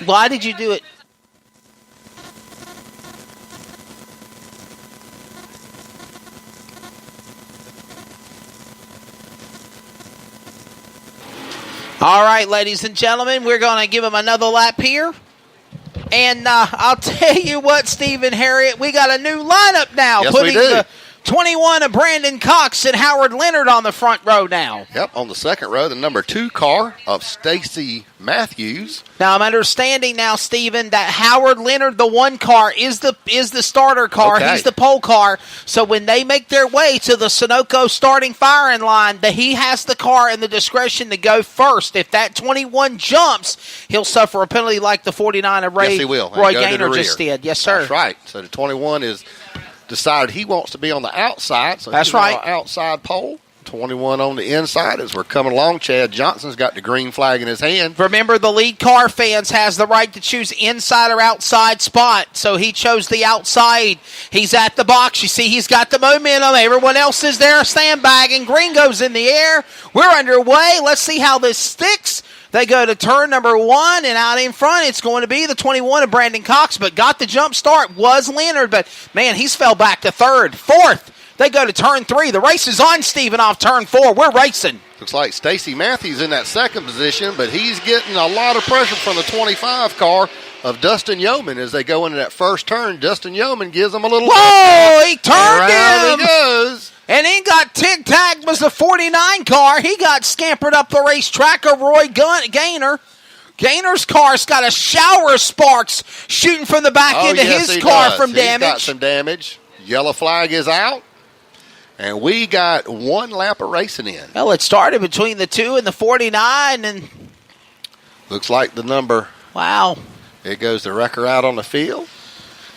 Why did you do it? All right, ladies and gentlemen, we're going to give him another lap here. And I'll tell you what, Stephen Harriet, we got a new lineup now. Yes, putting we do. The 21 of Brandon Cox and Howard Leonard on the front row now. Yep, on the second row, the number 2 car of Stacy Matthews. Now, I'm understanding now, Stephen, that Howard Leonard, the 1 car, is the starter car. Okay. He's the pole car. So when they make their way to the Sunoco starting firing line, that he has the car and the discretion to go first. If that 21 jumps, he'll suffer a penalty like the 49 of Yes, he will. Roy Gaynor just did. Yes, sir. That's right. So the 21 is decided he wants to be on the outside. So that's he's right. On the outside pole. 21 on the inside as we're coming along. Chad Johnson's got the green flag in his hand. Remember, the lead car fans has the right to choose inside or outside spot. So he chose the outside. He's at the box. You see, he's got the momentum. Everyone else is there sandbagging. Green goes in the air. We're underway. Let's see how this sticks. They go to turn number 1, and out in front, it's going to be the 21 of Brandon Cox, but got the jump start was Leonard. But, man, he's fell back to 3rd. 4th. They go to turn 3. The race is on, Stephen, off turn 4. We're racing. Looks like Stacy Matthews in that second position, but he's getting a lot of pressure from the 25 car of Dustin Yeoman as they go into that first turn. Dustin Yeoman gives them a little... Whoa! He turned him! He goes. And he got tig-tagged was the 49 car. He got scampered up the racetrack of Roy Gaynor. Gaynor's car's got a shower of sparks shooting from the back into his car from damage. He's got some damage. Yellow flag is out. And we got 1 lap of racing in. Well, it started between the 2 and the 49. And looks like the number. Wow. It goes the wrecker out on the field.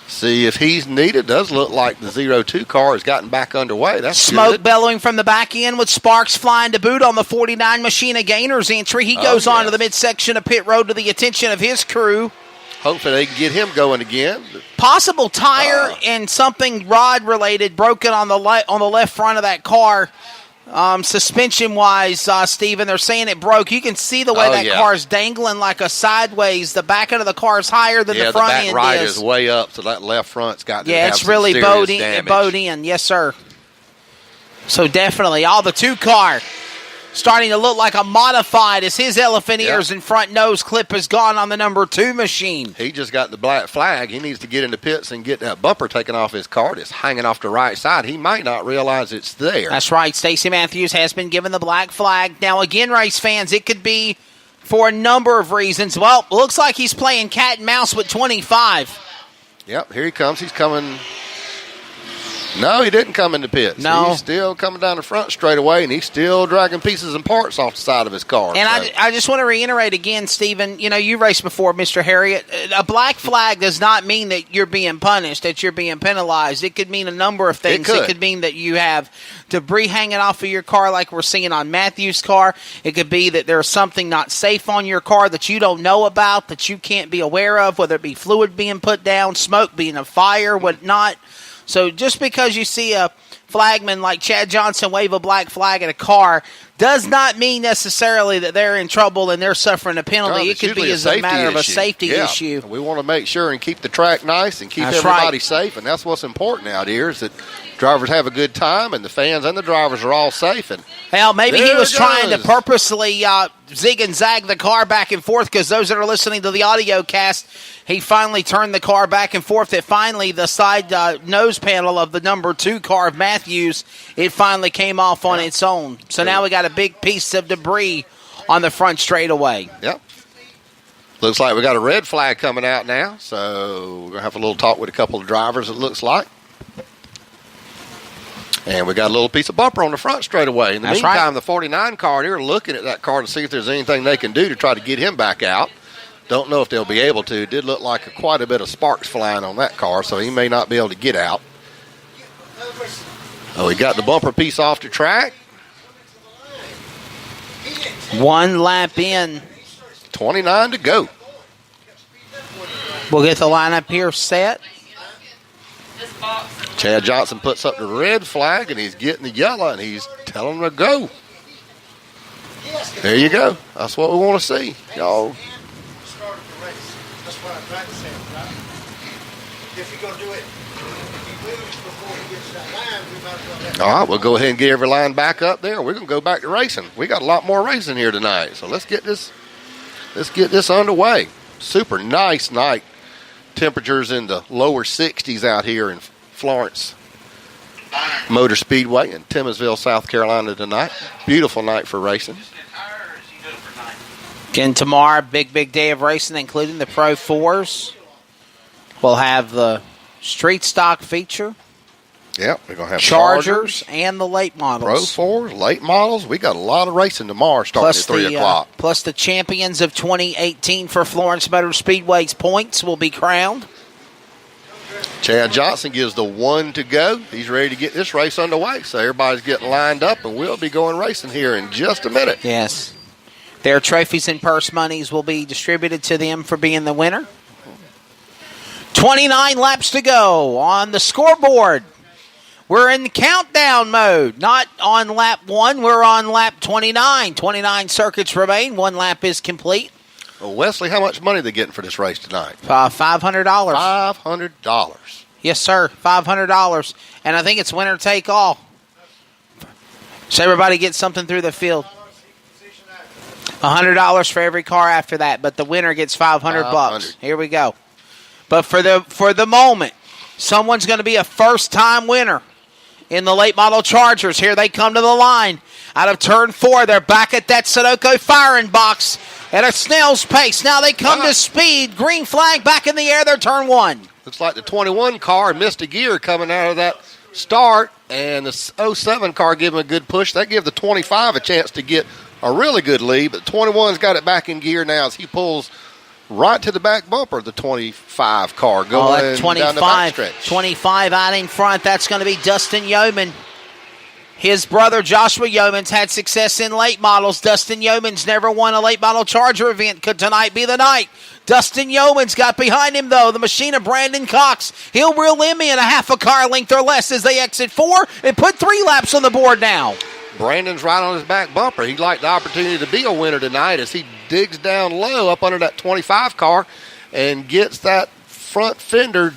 See if he's needed. Does look like the 02 car has gotten back underway. That's smoke good. bellowing from the back end with sparks flying to boot on the 49 Machina Gaynor's entry. He goes on to the midsection of pit road to the attention of his crew. Hopefully they can get him going again. Possible tire and something rod-related broken on the left front of that car. Suspension-wise, Stephen, they're saying it broke. You can see the way that car is dangling like a sideways. The back end of the car is higher than the front end is. Yeah, the back right is way up, so that left front's got to have it's some really serious bowed in. Yes, sir. So definitely, all the 2 car starting to look like a modified as his elephant ears and front nose clip is gone on the number 2 machine. He just got the black flag. He needs to get into pits and get that bumper taken off his car. It's hanging off the right side. He might not realize it's there. That's right. Stacy Matthews has been given the black flag. Now, again, race fans, it could be for a number of reasons. Well, looks like he's playing cat and mouse with 25. Yep, here he comes. He's coming. No, he didn't come into pits. No. He's still coming down the front straight away, and he's still dragging pieces and parts off the side of his car. And I just want to reiterate again, Stephen, you raced before, Mr. Harriet. A black flag does not mean that you're being punished, that you're being penalized. It could mean a number of things. It could mean that you have debris hanging off of your car like we're seeing on Matthew's car. It could be that there's something not safe on your car that you don't know about, that you can't be aware of, whether it be fluid being put down, smoke being a fire, whatnot. So just because you see a flagman like Chad Johnson wave a black flag at a car does not mean necessarily that they're in trouble and they're suffering a penalty. No, it could be as a matter of a safety issue. We want to make sure and keep the track nice and keep everybody safe, and that's what's important out here is that drivers have a good time and the fans and the drivers are all safe. And hell, maybe he was trying to purposely zig and zag the car back and forth because those that are listening to the audio cast, he finally turned the car back and forth. That finally the side nose panel of the number 2 car of Matthews, it finally came off on its own. So now we got a big piece of debris on the front straightaway. Yep. Looks like we got a red flag coming out now, so we're going to have a little talk with a couple of drivers, it looks like. And we got a little piece of bumper on the front straight away. In the meantime, the 49 car, they're looking at that car to see if there's anything they can do to try to get him back out. Don't know if they'll be able to. It did look like quite a bit of sparks flying on that car, so he may not be able to get out. Oh, he got the bumper piece off the track. 1 lap in. 29 to go. We'll get the lineup here set. Chad Johnson puts up the red flag, and he's getting the yellow, and he's telling them to go. There you go. That's what we want to see. Y'all. That's what I'm practicing, right? If you're going to do it, if he moves before he gets that line, we might as well. All right, we'll go ahead and get every line back up there. We're going to go back to racing. We got a lot more racing here tonight, so let's get this underway. Super nice night. Temperatures in the lower 60s out here in Florence Motor Speedway in Timminsville, South Carolina tonight. Beautiful night for racing. Again, tomorrow, big day of racing, including the Pro 4s. We'll have the street stock feature. Yep, we're going to have Chargers and the late models. Pro 4s, late models. We got a lot of racing tomorrow starting at 3 o'clock. Plus the champions of 2018 for Florence Motor Speedway's points will be crowned. Chad Johnson gives the 1 to go. He's ready to get this race underway. So everybody's getting lined up, and we'll be going racing here in just a minute. Yes. Their trophies and purse monies will be distributed to them for being the winner. 29 laps to go on the scoreboard. We're in countdown mode. Not on lap 1. We're on lap 29. 29 circuits remain. 1 lap is complete. Well, Wesley, how much money are they getting for this race tonight? $500. $500. Yes, sir. $500. And I think it's winner take all. So everybody gets something through the field. $100 for every car after that, but the winner gets $500. Here we go. But for the moment, someone's going to be a first-time winner in the late model Chargers. Here they come to the line. Out of turn 4, they're back at that Sunoco firing box at a snail's pace. Now they come to speed. Green flag back in the air. They're turn 1. Looks like the 21 car missed a gear coming out of that start, and the 07 car gave him a good push. That gave the 25 a chance to get a really good lead, but 21's got it back in gear now as he pulls right to the back bumper of the 25 car going down the backstretch. 25 out in front. That's going to be Dustin Yeoman. His brother Joshua Yeoman's had success in late models. Dustin Yeoman's never won a late model Charger event. Could tonight be the night? Dustin Yeoman's got behind him, though, the machine of Brandon Cox. He'll reel him in a half a car length or less as they exit 4 and put 3 laps on the board now. Brandon's right on his back bumper. He'd like the opportunity to be a winner tonight as he digs down low up under that 25 car and gets that front fender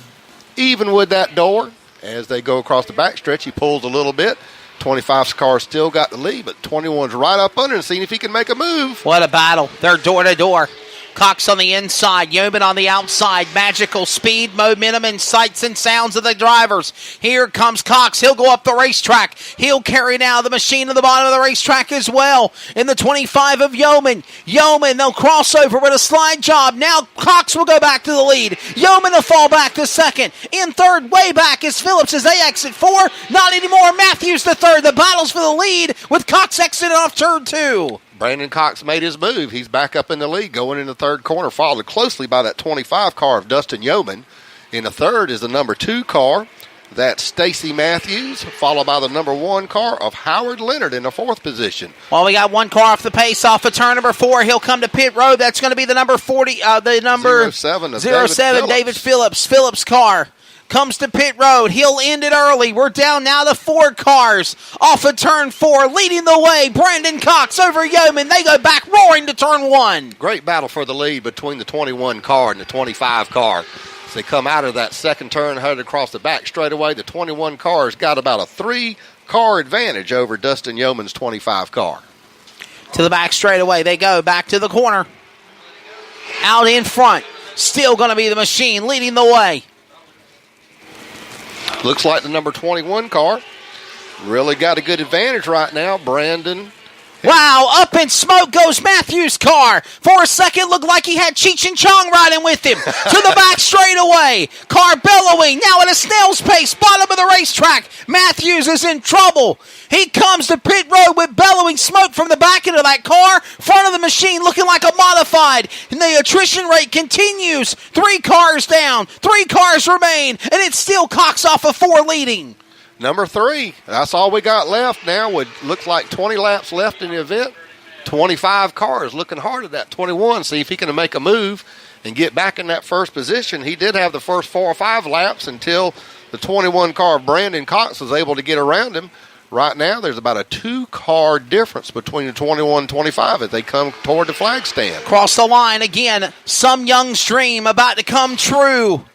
even with that door. As they go across the backstretch, he pulls a little bit. 25's car still got the lead, but 21's right up under and seeing if he can make a move. What a battle. They're door to door. Cox on the inside, Yeoman on the outside. Magical speed, momentum, and sights and sounds of the drivers. Here comes Cox. He'll go up the racetrack. He'll carry now the machine to the bottom of the racetrack as well. In the 25 of Yeoman. Yeoman, they'll cross over with a slide job. Now Cox will go back to the lead. Yeoman will fall back to second. In third, way back is Phillips as they exit 4. Not anymore. Matthews the third. The battle's for the lead with Cox exiting off turn 2. Brandon Cox made his move. He's back up in the lead going in the third corner, followed closely by that 25 car of Dustin Yeoman. In the third is the number 2 car. That's Stacy Matthews, followed by the number 1 car of Howard Leonard in the 4th position. Well, we got 1 car off the pace off of turn number 4. He'll come to pit road. That's going to be the number 40, the number 07 David Phillips. Phillips' car comes to pit road. He'll end it early. We're down now to 4 cars off of turn 4. Leading the way, Brandon Cox over Yeoman. They go back roaring to turn 1. Great battle for the lead between the 21 car and the 25 car. As they come out of that second turn, headed across the back straightaway, the 21 car's got about a 3-car advantage over Dustin Yeoman's 25 car. To the back straightaway they go. Back to the corner. Out in front. Still going to be the machine leading the way. Looks like the number 21 car really got a good advantage right now. Brandon. Wow, up in smoke goes Matthews' car. For a second, looked like he had Cheech and Chong riding with him. To the back straightaway. Car bellowing, now at a snail's pace, bottom of the racetrack. Matthews is in trouble. He comes to pit road with bellowing smoke from the back end of that car. Front of the machine looking like a modified. And the attrition rate continues. 3 cars down, 3 cars remain, and it's still Cox off of 4 leading. Number 3, that's all we got left now. Looks like 20 laps left in the event. 25 cars looking hard at that 21, see if he can make a move and get back in that first position. He did have the first 4 or 5 laps until the 21 car of Brandon Cox was able to get around him. right now there's about a 2-car difference between the 21 and 25 as they come toward the flag stand. Cross the line again. Some young dream about to come true.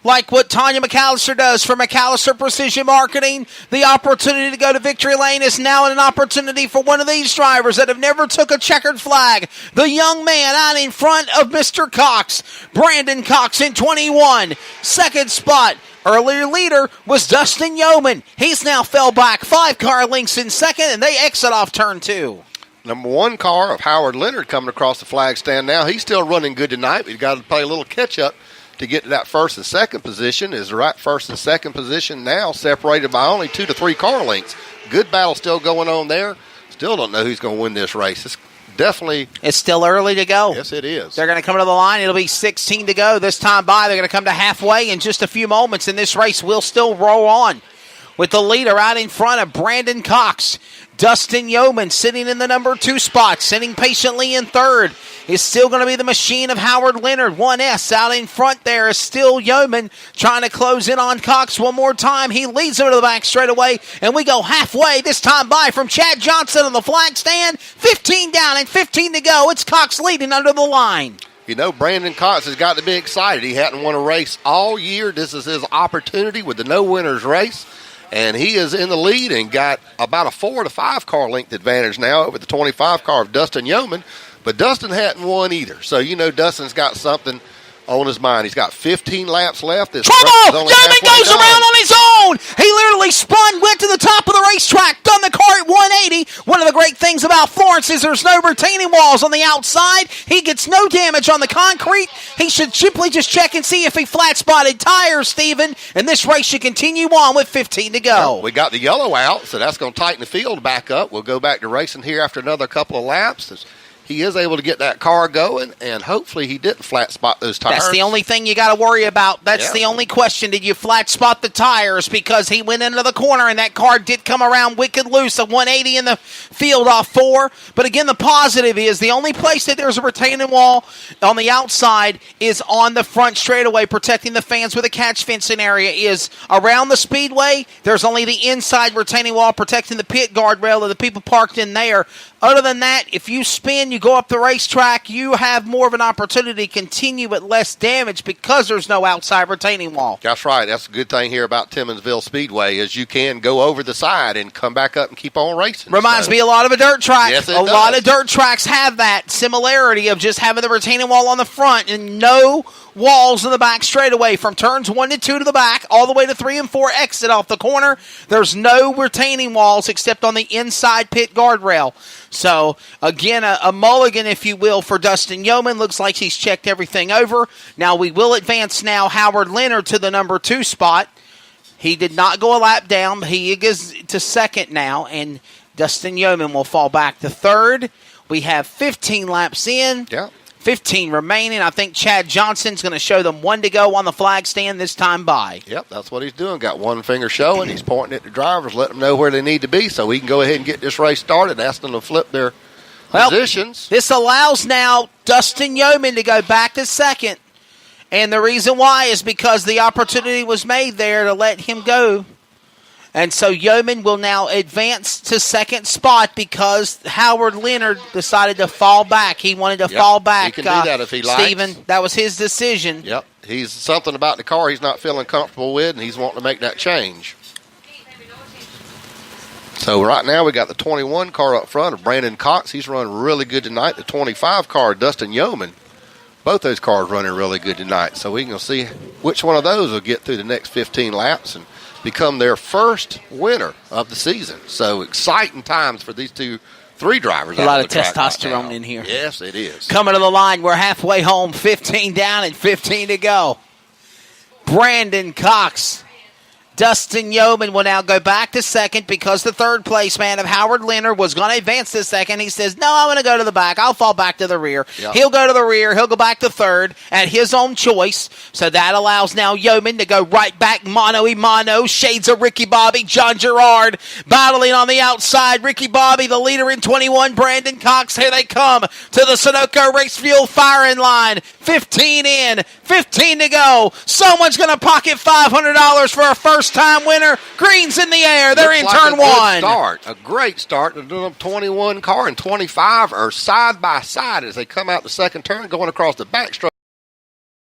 Like what Tanya McAllister does for McAllister Precision Marketing, the opportunity to go to victory lane is now an opportunity for one of these drivers that have never took a checkered flag. The young man out in front of Mr. Cox, Brandon Cox in 21. Second spot, earlier leader was Dustin Yeoman. He's now fell back 5-car lengths in second, and they exit off turn 2. Number 1 car of Howard Leonard coming across the flag stand now. He's still running good tonight, but he's got to play a little catch-up to get to that first and second position. Is right first and second position now separated by only 2 to 3 car lengths. Good battle still going on there. Still don't know who's going to win this race. It's still early to go. Yes, it is. They're going to come to the line. It'll be 16 to go. This time by, they're going to come to halfway in just a few moments, and this race will still roll on with the leader out in front of Brandon Cox. Dustin Yeoman sitting in the number 2 spot, sitting patiently in third, is still going to be the machine of Howard Leonard. 1S out in front there is still Yeoman trying to close in on Cox one more time. He leads him to the back straight away, and we go halfway this time by from Chad Johnson on the flag stand. 15 down and 15 to go. It's Cox leading under the line. You know, Brandon Cox has got to be excited. He hadn't won a race all year. This is his opportunity with the no winners race. And he is in the lead and got about a 4 to 5 car length advantage now over the 25 car of Dustin Yeoman. But Dustin hadn't won either. So, you know, Dustin's got something on his mind. He's got 15 laps left. Trouble! Yeoman goes around on his own. He literally spun, went to the top of the racetrack, done the car at 180. One of the great things about Florence is there's no retaining walls on the outside. He gets no damage on the concrete. He should simply just check and see if he flat-spotted tires, Steven. And this race should continue on with 15 to go. We got the yellow out, so that's going to tighten the field back up. We'll go back to racing here after another couple of laps. He is able to get that car going, and hopefully he didn't flat spot those tires. That's the only thing you got to worry about. That's the only question. Did you flat spot the tires? Because he went into the corner, and that car did come around wicked loose. A 180 in the field off 4. But again, the positive is the only place that there's a retaining wall on the outside is on the front straightaway, protecting the fans with a catch fencing area. Is around the speedway, there's only the inside retaining wall protecting the pit guardrail of the people parked in there. Other than that, if you spin, you go up the racetrack, you have more of an opportunity to continue with less damage because there's no outside retaining wall. That's right. That's a good thing here about Timmonsville Speedway is you can go over the side and come back up and keep on racing. Reminds me a lot of a dirt track. Yes, it does. A lot of dirt tracks have that similarity of just having the retaining wall on the front and no walls in the back straightaway from turns 1 to 2 to the back, all the way to 3 and 4 exit off the corner. There's no retaining walls except on the inside pit guardrail. So, again, a mulligan, if you will, for Dustin Yeoman. Looks like he's checked everything over. Now, we will advance now Howard Leonard to the number 2 spot. He did not go a lap down. He is to second now, and Dustin Yeoman will fall back to third. We have 15 laps in. Yeah. 15 remaining. I think Chad Johnson's going to show them 1 to go on the flag stand this time by. Yep, that's what he's doing. Got one finger showing. He's pointing at the drivers, letting them know where they need to be so he can go ahead and get this race started, ask them to flip their positions. This allows now Dustin Yeoman to go back to second. And the reason why is because the opportunity was made there to let him go. And so Yeoman will now advance to second spot because Howard Leonard decided to fall back. He wanted to fall back. He can do that if he likes. Stephen, that was his decision. Yep. He's something about the car he's not feeling comfortable with, and he's wanting to make that change. So right now we got the 21 car up front of Brandon Cox. He's running really good tonight. The 25 car, Dustin Yeoman. Both those cars running really good tonight. So we can see which one of those will get through the next 15 laps and become their first winner of the season. So exciting times for these 3 drivers. A lot of testosterone in here. Yes, it is. Coming to the line, we're halfway home, 15 down and 15 to go. Brandon Cox. Dustin Yeoman will now go back to second because the third place man of Howard Leonard was going to advance to second. He says, no, I'm going to go to the back. I'll fall back to the rear. Yep. He'll go to the rear. He'll go back to third at his own choice. So that allows now Yeoman to go right back mano-a-mano. Shades of Ricky Bobby, John Girard battling on the outside. Ricky Bobby, the leader in 21. Brandon Cox, here they come to the Sunoco Race Fuel firing line. 15 in, 15 to go. Someone's going to pocket $500 for a first first-time winner. Green's in the air. They're in turn one. A great start. The 21 car and 25 are side by side as they come out the second turn, going across the backstroke.